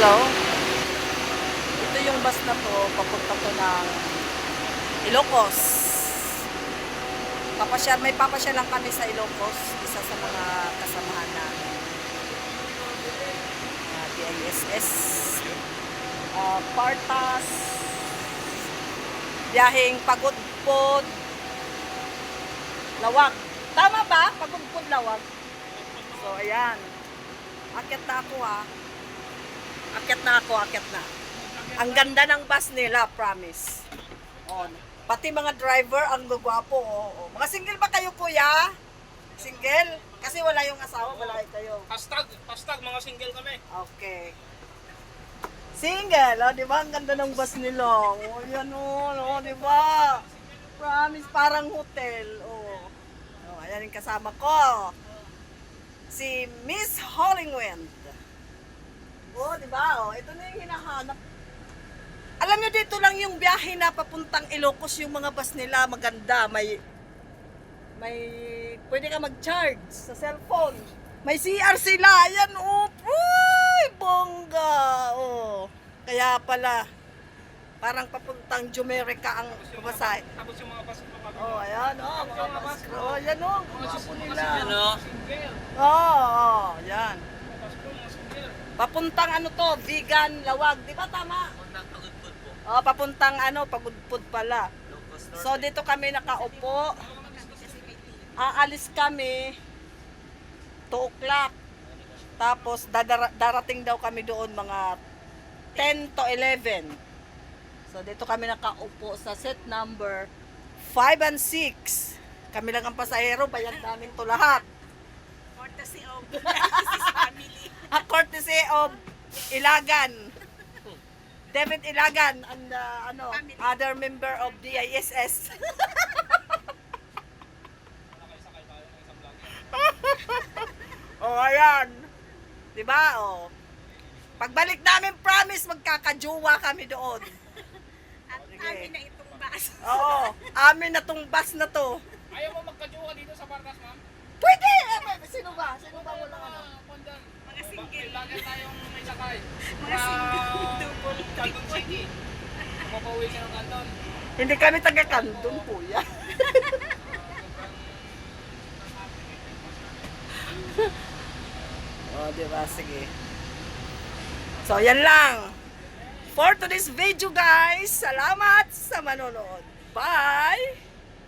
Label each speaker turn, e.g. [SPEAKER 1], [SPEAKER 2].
[SPEAKER 1] Hello. Ito yung bus na to, papunta to ng Ilocos. May papasya lang kami sa Ilocos, isa sa mga kasamahan namin. DISS. Partas. Biyaheng Pagudpod. Lawag. Tama ba? Pagudpod, Lawag. So, ayan. Akyat na ako ha. Akyat na. Ang ganda ng bus nila, promise. On. Pati mga driver, ang gwapo. Oh. Mga single ba kayo, kuya? Single? Kasi wala yung asawa, wala kayo.
[SPEAKER 2] Hashtag mga single kami.
[SPEAKER 1] Okay. Single, oh, di ba? Ang ganda ng bus nila. Oh, yan oh, di ba? Promise, parang hotel. Oh. Oh, ayan yung kasama ko. Si Miss Hollingwind. Oh, di ba? Oh, ito na yung hinahanap. Alam nyo, dito lang yung biyahe na papuntang Ilocos, yung mga bus nila maganda. May pwede ka mag-charge sa cellphone. May CR sila. Ayan, oh. Uy, bongga. Oh. Kaya pala, parang papuntang Jumerica ang babasahe.
[SPEAKER 2] Tapos yung mga bus pa kami.
[SPEAKER 1] Oh, ayan, oh. Mga bus. Oh, ayan, oh. Guwapo nila.
[SPEAKER 2] Ano?
[SPEAKER 1] Oh, ayan.
[SPEAKER 2] Mga single.
[SPEAKER 1] Papuntang ano to, vegan lawag, di ba tama?
[SPEAKER 2] Papuntang Pagudpod po.
[SPEAKER 1] Oh, papuntang ano, Pagudpod pala. So dito kami nakaupo. Aalis kami 2 o'clock. Tapos darating daw kami doon mga 10 to 11. So dito kami nakaupo sa set number 5 and 6. Kami lang ang pasahero, bayad namin to lahat.
[SPEAKER 3] Courtesy of family.
[SPEAKER 1] A courtesy of Ilagan. David Ilagan and other member of DISS. Oh, ayan. Diba? Oh. Pagbalik namin, promise, magkakajowa kami doon.
[SPEAKER 3] At
[SPEAKER 1] Sige.
[SPEAKER 3] amin na itong bus.
[SPEAKER 1] Oo. Amin na tong bus na to.
[SPEAKER 2] Ayaw mo magkajuwa dito sa Partas, ma'am?
[SPEAKER 1] Pwede! Sino ba? Sino ba walang ano?
[SPEAKER 3] Mga single.
[SPEAKER 2] Lagi tayong may sakay.
[SPEAKER 3] Mga single. Double.
[SPEAKER 2] Canton City. Mapapauwi siya ng Canton.
[SPEAKER 1] Hindi kami taga-Kandong, kuya. Oh, diba? Sige. So, yan lang. For today's video, guys. Salamat sa manonood. Bye!